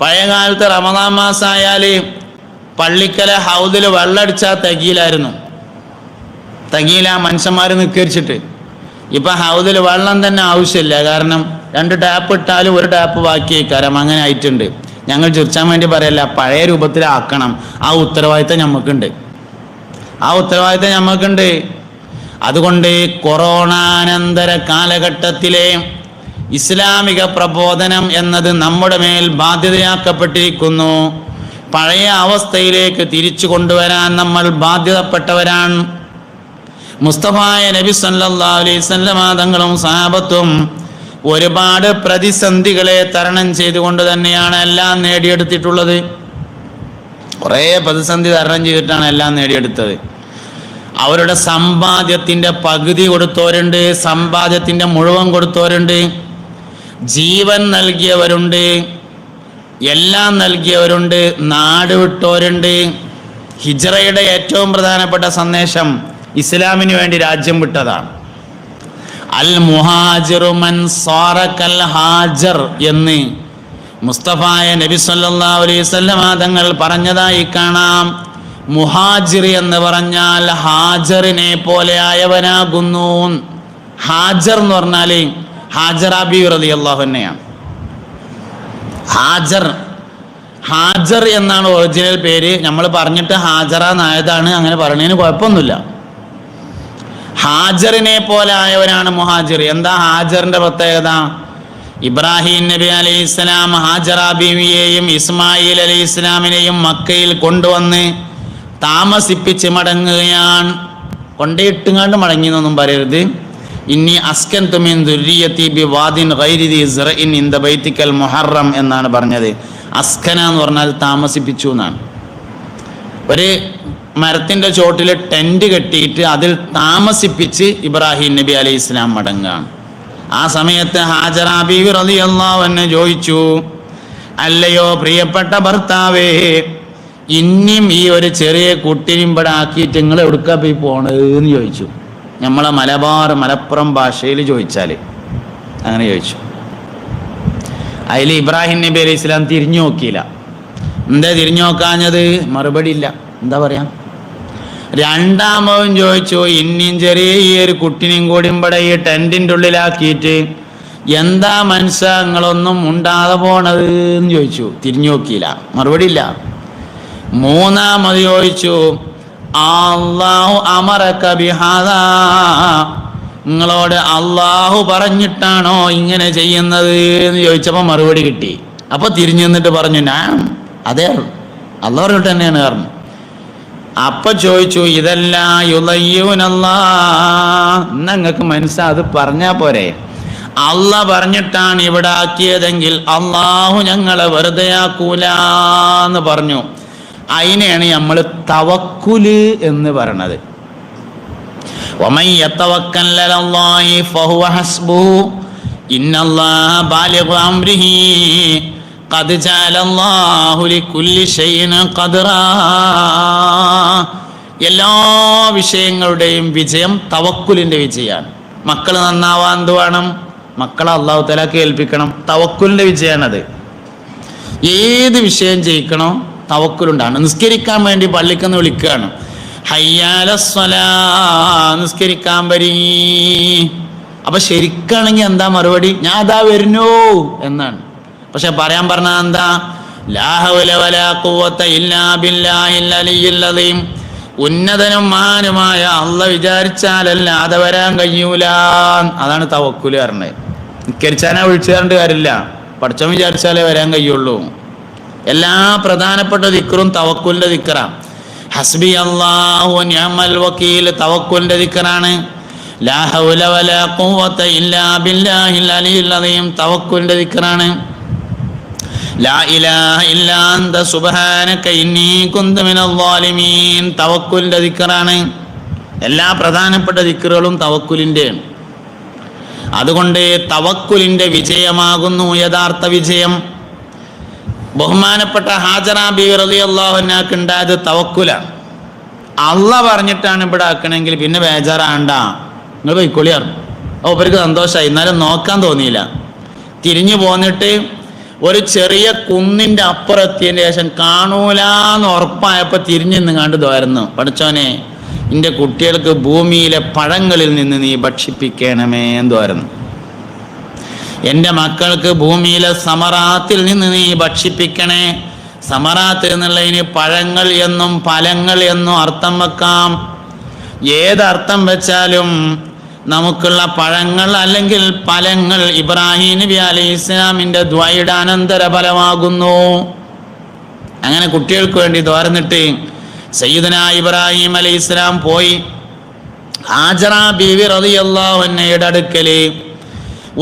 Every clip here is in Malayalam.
പഴയ കാലത്ത് റമദാൻ മാസമായാൽ പള്ളിക്കലെ ഹൗദിൽ വെള്ളമടിച്ചാൽ തികയിലായിരുന്നു. തികയില മനുഷ്യന്മാർ നിസ്കരിച്ചിട്ട്. ഇപ്പം ഹൗദിൽ വെള്ളം തന്നെ ആവശ്യമില്ല. കാരണം 2 ടാപ്പ് ഇട്ടാലും 1 ടാപ്പ് ബാക്കി വയ്ക്കാരം. അങ്ങനെ ആയിട്ടുണ്ട്. ഞങ്ങൾ ചിരിച്ചാൻ വേണ്ടി പറയല്ല, പഴയ രൂപത്തിലാക്കണം. ആ ഉത്തരവാദിത്തം ഞമ്മക്കുണ്ട്. അതുകൊണ്ട് കൊറോണാനന്തര കാലഘട്ടത്തിലെ ഇസ്ലാമിക പ്രബോധനം എന്നത് നമ്മുടെ മേൽ ബാധ്യതയാക്കപ്പെട്ടിരിക്കുന്നു. പഴയ അവസ്ഥയിലേക്ക് തിരിച്ചു കൊണ്ടുവരാൻ നമ്മൾ ബാധ്യതപ്പെട്ടവരാണ്. മുസ്തഫായ നബി സല്ലല്ലാഹു അലൈഹി വസല്ലം തങ്ങളും സഹാബത്തും ഒരുപാട് പ്രതിസന്ധികളെ തരണം ചെയ്തുകൊണ്ട് തന്നെയാണ് എല്ലാം നേടിയെടുത്തിട്ടുള്ളത്. കുറേ പ്രതിസന്ധി തരണം ചെയ്തിട്ടാണ് എല്ലാം നേടിയെടുത്തത്. അവരുടെ സമ്പാദ്യത്തിൻ്റെ പകുതി കൊടുത്തവരുണ്ട്, സമ്പാദ്യത്തിൻ്റെ മുഴുവൻ കൊടുത്തവരുണ്ട്, ജീവൻ നൽകിയവരുണ്ട്, എല്ലാം നൽകിയവരുണ്ട്, നാട് വിട്ടവരുണ്ട്. ഹിജ്റയുടെ ഏറ്റവും പ്രധാനപ്പെട്ട സന്ദേശം ഇസ്ലാമിന് വേണ്ടി രാജ്യം വിട്ടതാണ്. അൽ മുഹാജിറു മൻ സാറ കൽ ഹാജർ എന്ന് മുസ്തഫായ നബി സല്ലല്ലാഹു അലൈഹി വസല്ലം തങ്ങൾ പറഞ്ഞതായി കാണാം. മുഹാജിർ എന്ന് പറഞ്ഞാൽ ഹാജറിനെ പോലെ ആയവനാകുന്നു. ഹാജർ എന്ന് പറഞ്ഞാൽ ഹാജറ ബീവി റളിയല്ലാഹു അൻഹയാണ്. ഹാജർ എന്നാണ് ഒറിജിനൽ പേര്. നമ്മൾ പറഞ്ഞിട്ട് ഹാജറ എന്നായതാണ്. അങ്ങനെ പറയുന്നതിന് കുഴപ്പമൊന്നുമില്ല. ഹാജറിനെ പോലെ ആയവനാണ് മുഹാജിർ. എന്താ ഹാജറിന്റെ പ്രത്യേകത? ഇബ്രാഹിം നബി അലൈഹി ഇസ്ലാം ഹാജറ ബീവിയെയും ഇസ്മായിൽ അലൈഹി ഇസ്ലാമിനെയും മക്കയിൽ കൊണ്ടുവന്ന് താമസിപ്പിച്ച് മടങ്ങുകയാണ്. കൊണ്ടേയിട്ടുങ്ങാണ്ട് മടങ്ങി എന്നൊന്നും പറയരുത്. ഇന്നി അസ്കൻതു മിൻ ദുർരിയതി ബിവാദിൻ ഗൈരി ദി സറഇൻ ഇൻദ ബൈതിക്കൽ മുഹറം എന്നാണ് പറഞ്ഞത്. അസ്കന എന്ന് പറഞ്ഞാൽ താമസിപ്പിച്ചു എന്നാണ്. ഒരു മരത്തിൻ്റെ ചോട്ടിൽ ടെൻറ്റ് കെട്ടിയിട്ട് അതിൽ താമസിപ്പിച്ച് ഇബ്രാഹിം നബി അലൈഹി ഇസ്ലാം മടങ്ങുകയാണ്. ആ സമയത്ത് ഹാജറ ബീവി റളിയല്ലാഹു അൻഹ ചോദിച്ചു, അല്ലയോ പ്രിയപ്പെട്ട ഭർത്താവേ, ഇനിയും ഈ ഒരു ചെറിയ കുട്ടിനും ഇവിടെ ആക്കിയിട്ട് നിങ്ങൾ എവിടുക്കാ പോയി പോണതെന്ന് ചോദിച്ചു. നമ്മളെ മലപ്പുറം ഭാഷയിൽ ചോദിച്ചാൽ അങ്ങനെ ചോദിച്ചു. അതിൽ ഇബ്രാഹിം നബി അലൈഹി ഇസ്ലാം തിരിഞ്ഞു നോക്കിയില്ല. എന്താ തിരിഞ്ഞു നോക്കാഞ്ഞത്? മറുപടി ഇല്ല. എന്താ പറയാ? രണ്ടാമതും ചോദിച്ചു, ഇനിയും ചെറിയ ഈ ഒരു കുട്ടിനെയും കൂടി ഇവിടെ ഈ ടെൻറ്റിൻ്റെ ഉള്ളിലാക്കിയിട്ട് എന്താ മനസ്സങ്ങളൊന്നും ഉണ്ടാതെ പോണത് എന്ന് ചോദിച്ചു. തിരിഞ്ഞു നോക്കിയില്ല, മറുപടി ഇല്ല. മൂന്നാമത് ചോദിച്ചു, അല്ലാഹു അമറക ബിഹാദാ, നിങ്ങളോട് അള്ളാഹു പറഞ്ഞിട്ടാണോ ഇങ്ങനെ ചെയ്യുന്നത് എന്ന് ചോദിച്ചപ്പോൾ മറുപടി കിട്ടി. അപ്പൊ തിരിഞ്ഞു നിന്നിട്ട് പറഞ്ഞു, ഞാൻ അതെ അള്ളാഹു പറഞ്ഞിട്ട് തന്നെയാണ് പറഞ്ഞു. അപ്പൊ ചോദിച്ചു, ഇതെല്ലാം യുളയ്യൂനല്ലാ, നിങ്ങൾക്ക് മനസ്സാത് പറഞ്ഞാ പോരെ? അള്ളാഹ് പറഞ്ഞിട്ടാണ് ഇവിടെ ആക്കിയതെങ്കിൽ അള്ളാഹു ഞങ്ങളെ വെറുതെ ആക്കൂലെന്ന് പറഞ്ഞു. അതിനെയാണ് നമ്മൾ തവക്കുല് എന്ന് പറയണത്. വമൻ യതവക്കൽ അലല്ലാഹി ഫഹുവ ഹസ്ബുഹു ഇന്നല്ലാഹ ബാലിഗു അംരിഹി ഖദ് ജഅലല്ലാഹു ലികുല്ലി ഷൈഇൻ ഖദറാ. എല്ലാ വിഷയങ്ങളുടെയും വിജയം തവക്കുലിന്റെ വിജയമാണ്. മക്കൾ നന്നാവാൻ എന്ത് വേണം? മക്കളെ അല്ലാഹു തആല കേൾപ്പിക്കണം. തവക്കുലിന്റെ വിജയമാണത്. ഏത് വിഷയം ജയിക്കണോ തവക്കുലുണ്ടാണ്. നിസ്കരിക്കാൻ വേണ്ടി പള്ളിക്കെന്ന് വിളിക്കുകയാണ്, ഹയ്യാലസ്സലാ, നിസ്കരിക്കാൻ വരീ. അപ്പൊ ശരിക്കാണെങ്കിൽ എന്താ മറുപടി? ഞാൻ അതാ വരുന്നു എന്നാണ്. പക്ഷെ പറയാൻ പറഞ്ഞാൽ എന്താ? ലാ ഹൗല വലാ ഖുവത ഇല്ലാ ബില്ലാഹിൽ അലിയ്യിൽ അദീം. ഉന്നതനും മഹാനുമായ അള്ളാഹ് വിചാരിച്ചാലല്ലാതെ വരാൻ കഴിയൂല. അതാണ് തവക്കുൽ പറഞ്ഞത്. നിസ്കരിച്ചാനാ വിളിച്ചു തരേണ്ട കാര്യമില്ല, പഠിച്ചവൻ വിചാരിച്ചാലേ വരാൻ കഴിയുള്ളൂ. എല്ലാ പ്രധാനപ്പെട്ട ദിക്റും തവക്കുലിന്റെ ദിക്റാണ്. ഹസ്ബി അല്ലാഹു നിഅമൽ വക്കീൽ തവക്കുലിന്റെ ദിക്റാണ്. ലാ ഹൗല വലാ ഖുവത ഇല്ലാ ബില്ലാഹിൽ അലിയ്യിൽ അദീം തവക്കുലിന്റെ ദിക്റാണ്. ലാ ഇലാഹ ഇല്ലാ അൻത സുബ്ഹാനക ഇന്നി കുന്തു മിനൽ ളാലിമീൻ തവക്കുലിന്റെ ദിക്റാണ്. എല്ലാ പ്രധാനപ്പെട്ട ദിക്റുകളും തവക്കുലിന്റെയാണ്. അതുകൊണ്ട് തവക്കുലിന്റെ വിജയമാകുന്നു യഥാർത്ഥ വിജയം. ബഹുമാനപ്പെട്ട ഹാജറ ബീവി റളിയല്ലാഹു അൻഹക്ക് ഉണ്ടായത് തവക്കുലാണ്. അള്ളാഹ് പറഞ്ഞിട്ടാണ് ഇവിടെ ആക്കണമെങ്കിൽ പിന്നെ ബേജാറാണ്ട, നിങ്ങൾ പോയിക്കൊള്ളിയാർ. അവർക്ക് സന്തോഷമായി. എന്നാലും നോക്കാൻ തോന്നിയില്ല. തിരിഞ്ഞു പോന്നിട്ട് ഒരു ചെറിയ കുന്നിൻ്റെ അപ്പുറത്തിയതിന് ശേഷം കാണൂലാന്ന് ഉറപ്പായപ്പോൾ തിരിഞ്ഞു നിന്നുകാണ്ട് തോരുന്നു, പഠിച്ചോനെ എൻ്റെ കുട്ടികൾക്ക് ഭൂമിയിലെ പഴങ്ങളിൽ നിന്ന് നീ ഭക്ഷിപ്പിക്കണമേ എന്ന് തോരുന്നു. എൻ്റെ മക്കൾക്ക് ഭൂമിയിലെ സമറാത്തിൽ നിന്ന് നീ ഭക്ഷിപ്പിക്കണേ. സമറാത്ത് എന്നുള്ളതിന് പഴങ്ങൾ എന്നും ഫലങ്ങൾ എന്നും അർത്ഥം വെക്കാം. ഏതർത്ഥം വെച്ചാലും നമുക്കുള്ള പഴങ്ങൾ അല്ലെങ്കിൽ ഫലങ്ങൾ ഇബ്രാഹിം നബി അലൈഹി ഇസ്ലാമിൻ്റെ ദ്വയുടെ അനന്തര ഫലമാകുന്നു. അങ്ങനെ കുട്ടികൾക്ക് വേണ്ടി തോർന്നിട്ട് സയ്യിദുന ഇബ്രാഹിം അലൈഹി ഇസ്ലാം പോയി. ഹാജറ ബീവി റളിയല്ലാഹു അൻഹയുടെ അടുക്കല്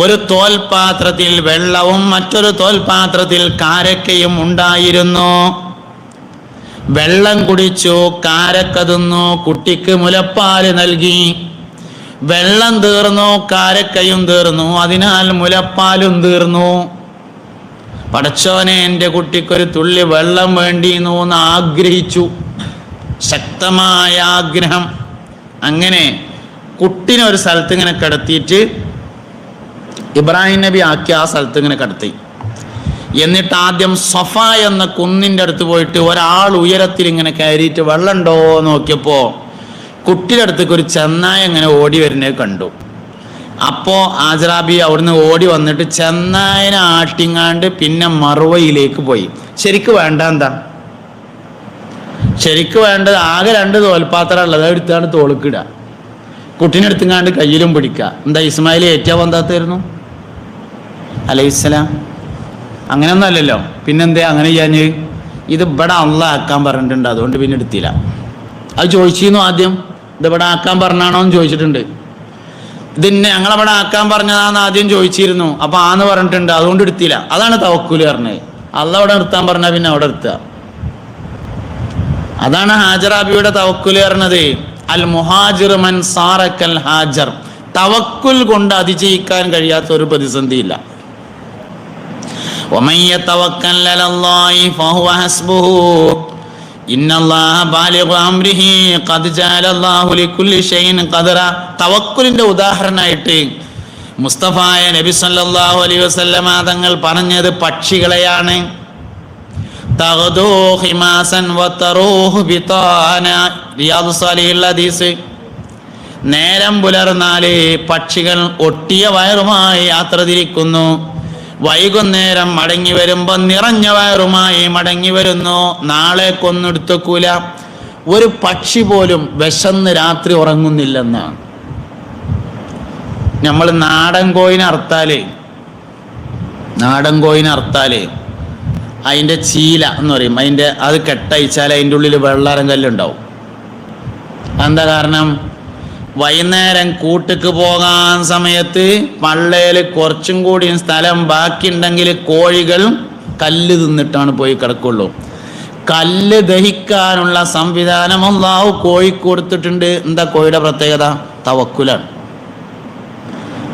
ഒരു തോൽപാത്രത്തിൽ വെള്ളവും മറ്റൊരു തോൽപാത്രത്തിൽ കാരക്കയും ഉണ്ടായിരുന്നു. വെള്ളം കുടിച്ചു, കാരക്ക തിന്നു, കുട്ടിക്ക് മുലപ്പാല് നൽകി. വെള്ളം തീർന്നു, കാരക്കയും തീർന്നു, അതിനാൽ മുലപ്പാലും തീർന്നു. പടച്ചോനെ എൻ്റെ കുട്ടിക്കൊരു തുള്ളി വെള്ളം വേണ്ടിയിരുന്നു എന്ന് ആഗ്രഹിച്ചു, ശക്തമായ ആഗ്രഹം. അങ്ങനെ കുട്ടിനെ ഒരു സ്ഥലത്ത് ഇങ്ങനെ കിടത്തിയിട്ട് ഇബ്രാഹിം നബി ആക്കി ആ സ്ഥലത്ത് ഇങ്ങനെ കിടത്തി. എന്നിട്ട് ആദ്യം സഫ എന്ന കുന്നിൻ്റെ അടുത്ത് പോയിട്ട് ഒരാൾ ഉയരത്തിൽ ഇങ്ങനെ കയറിയിട്ട് വെള്ളം ഉണ്ടോ നോക്കിയപ്പോൾ കുട്ടിയുടെ അടുത്തേക്ക് ഒരു ചെന്നായ ഇങ്ങനെ ഓടി വരുന്നത് കണ്ടു. അപ്പോൾ ആജറാബി അവിടുന്ന് ഓടി വന്നിട്ട് ചെന്നായനെ ആട്ടിങ്ങാണ്ട് പിന്നെ മറുവയിലേക്ക് പോയി. ശരിക്ക് വേണ്ട എന്താ? ശരിക്ക് വേണ്ടത് ആകെ 2 തോൽപാത്രം ഉള്ളത്, എടുത്താണ് തോളുക്കിടുക, കുട്ടീനെ എടുത്തുങ്ങാണ്ട് കയ്യിലും പിടിക്കുക. എന്താ ഇസ്മായിൽ ഏറ്റവും വന്നാത്തായിരുന്നു അലൈഹിസ്സലാം? അങ്ങനെയൊന്നും അല്ലല്ലോ. പിന്നെന്തേ അങ്ങനെ ചെയ്യാൻ? ഇത് ഇവിടെ അള്ളാഹ് ആക്കാൻ പറഞ്ഞിട്ടുണ്ട്, അതുകൊണ്ട് പിന്നെ എടുത്തില്ല. അത് ചോദിച്ചിരുന്നു ആദ്യം, ഇത് ഇവിടെ ആക്കാൻ പറഞ്ഞാണോ എന്ന് ചോദിച്ചിട്ടുണ്ട്. ഇതിന്നെ ഞങ്ങളവിടെ ആക്കാൻ പറഞ്ഞതാന്ന് ആദ്യം ചോദിച്ചിരുന്നു, അപ്പോൾ ആന്ന് പറഞ്ഞിട്ടുണ്ട്, അതുകൊണ്ട് എടുത്തില്ല. അതാണ് തവക്കുൽ പറഞ്ഞത്. അള്ളാഹ് അവിടെ നിർത്താൻ പറഞ്ഞാൽ പിന്നെ അവിടെ നിർത്തുക. അതാണ് ഹാജറാബിയുടെ തവക്കുൽ പറഞ്ഞത്. അൽ മുഹാജിർ മൻ സാറക്കൽ ഹാജർ. തവക്കുൽ കൊണ്ട് അതിജയിക്കാൻ കഴിയാത്ത ഒരു പ്രതിസന്ധിയില്ല. വമൻ യതവക്കൽ അലല്ലാഹി ഫഹുവ ഹസ്ബുഹു ഇന്നല്ലാഹ ബാലിഗു അംരിഹി ഖദ് ജഅലല്ലാഹു ലികുല്ലി ഷൈഇൻ ഖദറ. തവക്കുലിന്റെ ഉദാഹരണമായിട്ട് മുസ്തഫായ നബി സല്ലല്ലാഹു അലൈഹി വസല്ലമ തങ്ങൾ പറഞ്ഞത് പക്ഷികളെയാണ്. തഗ്ദൂ ഹിമാസൻ വതറൂഹു ബിതാന. റിയാദുസ് സാലിഹീൻ ഹദീസ്. നേരം പുലർന്നാല് പക്ഷികൾ ഒട്ടിയ വയറുമായി യാത്ര തിരിക്കുന്നു, വൈകുന്നേരം മടങ്ങി വരുമ്പോൾ നിറഞ്ഞ വയറുമായി മടങ്ങി വരുന്നു. നാളെ കൊന്നെടുത്തക്കൂല. ഒരു പക്ഷി പോലും വിശന്ന് രാത്രി ഉറങ്ങുന്നില്ലെന്നാണ്. നമ്മൾ നാടൻ കോയിനെ അറുത്താല് അതിൻ്റെ ചീല എന്ന് പറയും, അത് കെട്ടയച്ചാൽ അതിൻ്റെ ഉള്ളിൽ വെള്ളാരം കല്ലുണ്ടാവും. എന്താ കാരണം? വൈകുന്നേരം കൂട്ടിക്ക് പോകാൻ സമയത്ത് പള്ളയിൽ കുറച്ചും കൂടി സ്ഥലം ബാക്കിയുണ്ടെങ്കിൽ കോഴികൾ കല്ല് തിന്നിട്ടാണ് പോയി കിടക്കുള്ളൂ. കല്ല് ദഹിക്കാനുള്ള സംവിധാനം അല്ലാഹു കോഴിക്ക് കൊടുത്തിട്ടുണ്ട്. എന്താ കോഴിയുടെ പ്രത്യേകത? തവക്കുലാണ്.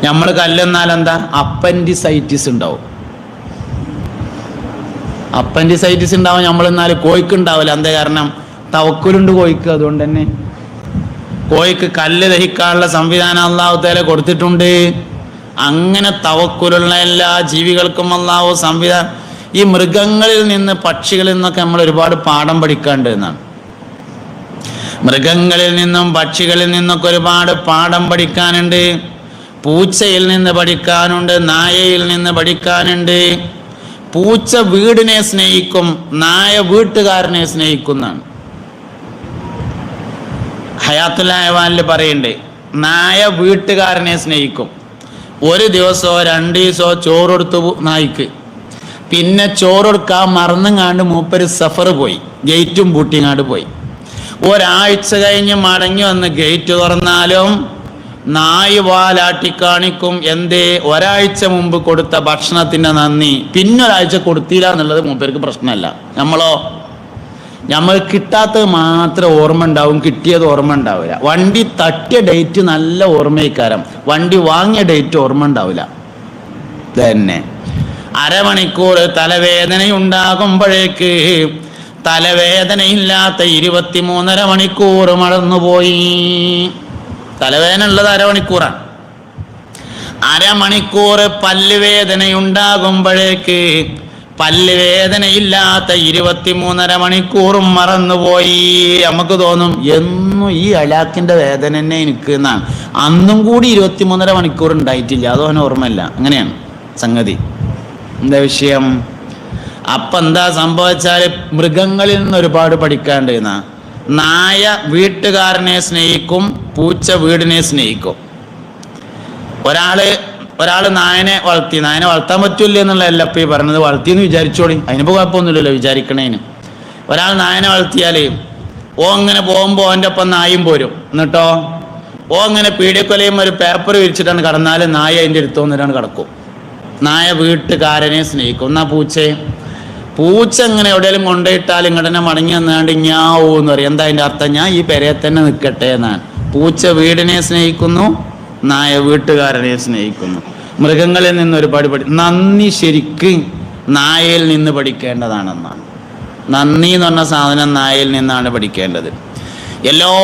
നമ്മൾ കല്ലെന്നാൽ എന്താ? അപ്പൻഡിസൈറ്റിസ് ഉണ്ടാവും. അപ്പൻഡിസൈറ്റിസ് ഉണ്ടാവും നമ്മളെന്നാൽ കോഴിക്ക് ഉണ്ടാവില്ല. എന്താ കാരണം? തവക്കുലുണ്ട് കോഴിക്ക്. അതുകൊണ്ട് തന്നെ കോഴിക്ക് കല്ല് ദഹിക്കാനുള്ള സംവിധാനം അല്ലാഹു തആല കൊടുത്തിട്ടുണ്ട്. അങ്ങനെ തവക്കുലുള്ള എല്ലാ ജീവികൾക്കും അല്ലാഹു സംവിധാനം. ഈ മൃഗങ്ങളിൽ നിന്ന് പക്ഷികളിൽ നിന്നൊക്കെ നമ്മൾ ഒരുപാട് പാഠം പഠിക്കാണ്ട് എന്നാണ്. മൃഗങ്ങളിൽ നിന്നും പക്ഷികളിൽ നിന്നൊക്കെ ഒരുപാട് പാഠം പഠിക്കാനുണ്ട്. പൂച്ചയിൽ നിന്ന് പഠിക്കാനുണ്ട്, നായയിൽ നിന്ന് പഠിക്കാനുണ്ട്. പൂച്ച വീടിനെ സ്നേഹിക്കും, നായ വീട്ടുകാരനെ സ്നേഹിക്കുന്നതാണ്. ഹയാത്തുൽ ഹയവാനിൽ പറയുന്നുണ്ട്, നായ വീട്ടുകാരനെ സ്നേഹിക്കും. ഒരു ദിവസമോ 2 ദിവസമോ ചോറെടുത്തു നായിക്ക്, പിന്നെ ചോറെടുക്കാൻ മറന്നുങ്ങാണ്ട് മൂപ്പര് സഫർ പോയി, ഗേറ്റും പൂട്ടിങ്ങാണ്ട് പോയി. ഒരാഴ്ച കഴിഞ്ഞ് മടങ്ങി വന്ന് ഗേറ്റ് തുറന്നാലും നായ് വാലാട്ടി കാണിക്കും. എന്തേ? ഒരാഴ്ച മുമ്പ് കൊടുത്ത ഭക്ഷണത്തിൻ്റെ നന്ദി പിന്നൊരാഴ്ച കൊടുത്തില്ല എന്നുള്ളത് മൂപ്പർക്ക് പ്രശ്നമല്ല. നമ്മൾ കിട്ടാത്തത് മാത്രം ഓർമ്മ ഉണ്ടാവും, കിട്ടിയത് ഓർമ്മ ഉണ്ടാവില്ല. വണ്ടി തട്ടിയ ഡേറ്റ് നല്ല ഓർമ്മയിക്കാരം, വണ്ടി വാങ്ങിയ ഡേറ്റ് ഓർമ്മ ഉണ്ടാവില്ല. തന്നെ അരമണിക്കൂർ തലവേദനയുണ്ടാകുമ്പോഴേക്ക് തലവേദനയില്ലാത്ത 23.5 മണിക്കൂർ മടന്നുപോയി. തലവേദന ഉള്ളത് അരമണിക്കൂറാണ്. അരമണിക്കൂർ പല്ലുവേദനയുണ്ടാകുമ്പോഴേക്ക് പല്ല് വേദനയില്ലാത്ത 23.5 മണിക്കൂറും മറന്നുപോയി. നമുക്ക് തോന്നും എന്നും ഈ അലാക്കിന്റെ വേദന തന്നെ എനിക്ക് എന്നാണ്. അന്നും കൂടി 23.5 മണിക്കൂർ ഉണ്ടായിട്ടില്ല, അതോന് ഓർമ്മയില്ല. അങ്ങനെയാണ് സംഗതി. എന്താ വിഷയം? അപ്പൊ എന്താ സംഭവിച്ചാല് മൃഗങ്ങളിൽ നിന്ന് ഒരുപാട് പഠിക്കാണ്ട്. നായ വീട്ടുകാരനെ സ്നേഹിക്കും, പൂച്ച വീടിനെ സ്നേഹിക്കും. ഒരാള് നായനെ വളർത്താൻ പറ്റൂല എന്നുള്ളതല്ല ഇപ്പൊ ഈ പറഞ്ഞത്. വളർത്തിയെന്ന് വിചാരിച്ചോളി, അതിനിപ്പോ കുഴപ്പമൊന്നുമില്ലല്ലോ വിചാരിക്കണേന്. ഒരാൾ നായനെ വളർത്തിയാല് അങ്ങനെ പോകുമ്പോ ഓൻ്റെ ഒപ്പം നായും പോരും. എന്നിട്ടോ അങ്ങനെ പീഡിയക്കൊലയും ഒരു പേപ്പർ വിരിച്ചിട്ടാണ് കടന്നാല് നായ അതിൻ്റെ അടുത്ത് വന്നിട്ടാണ് കിടക്കും. നായ വീട്ടുകാരനെ സ്നേഹിക്കും. എന്നാ പൂച്ച ഇങ്ങനെ എവിടെയെങ്കിലും കൊണ്ടുപോയിട്ടാൽ ഇങ്ങോട്ടന്നെ മടങ്ങി വന്നാണ്ട് ഞാവൂന്ന് പറയും. എന്താ അതിൻ്റെ അർത്ഥം? ഞാൻ ഈ പെരയെ തന്നെ നിൽക്കട്ടെ എന്നാണ്. പൂച്ച വീടിനെ സ്നേഹിക്കുന്നു, നായ വീട്ടുകാരനെ സ്നേഹിക്കുന്നു. മൃഗങ്ങളിൽ നിന്ന് ഒരുപാട് നന്ദി ശരിക്ക് നായയിൽ നിന്ന് പഠിക്കേണ്ടതാണെന്നാണ്. നന്ദി എന്ന് പറഞ്ഞ സാധനം നായയിൽ നിന്നാണ് പഠിക്കേണ്ടത്. എല്ലാ